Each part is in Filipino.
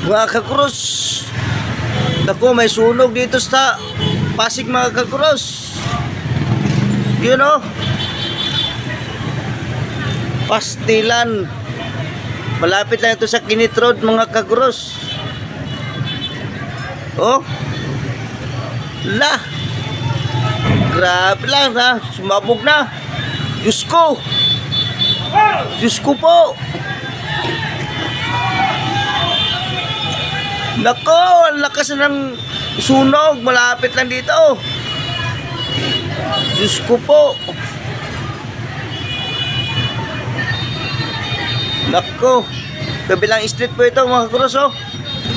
Mga kagros, naku, may sunog dito sa Pasig mga kagros. Yun o, Pastilan. Malapit lang ito sa Kinit Road mga kagros. Oh, la, grabe lang ha, sumabog na. Diyos ko, Diyos ko po. Nako, ang lakas ng sunog. Malapit lang dito. Diyos ko po. Nako, kabilang street po ito mga kagros oh.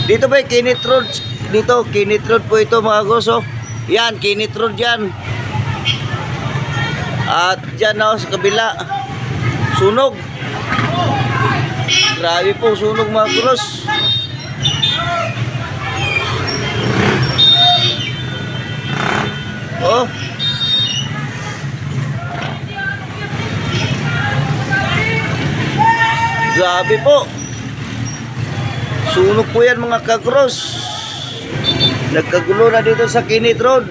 Dito ba Kinit Road? Dito, Kinit Road po ito mga kagros oh. Yan, Kinit Road yan. At dyan oh, sa kabila, sunog. Grabe po sunog mga kagros. Oh. Grabe po. Sunog po yan mga kagros. Nagkagulo na dito sa Kinit Road.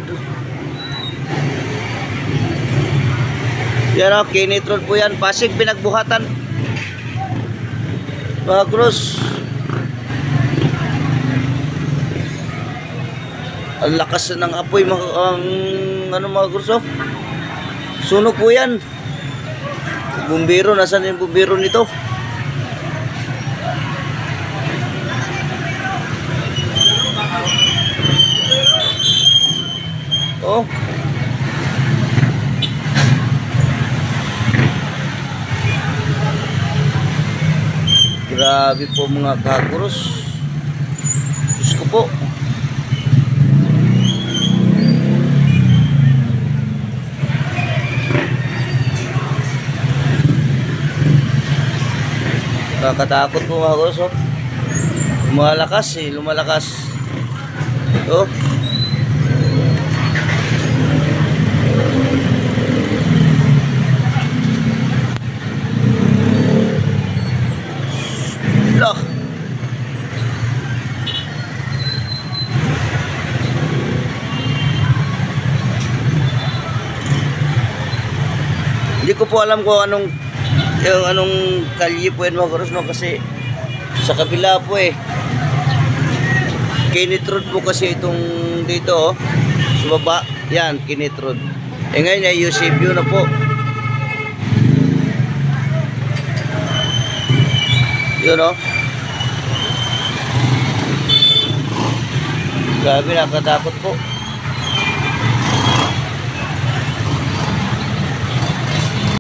Yan o, Kinit Road po yan. Pasig Pinagbuhatan. Mga kagros. Ang lakas ng apoy ano mga kurso. Sunog po yan. Bumbero, nasaan yung bumbero nito? Oh. Grabe po mga kagros. Diyos ko po. Nakakatakot po mga kagros oh. Lumalakas eh, lumalakas. Oh. Loh. Hindi ko po alam kung anong kalye po yan mga kagros no, kasi sa kabila po eh. Kinit Road po kasi itong dito oh. Sa baba, yan, Kinit Road. Eh ngayon ay Eusebio na po. Yun oh. Grabe, nakatakot po.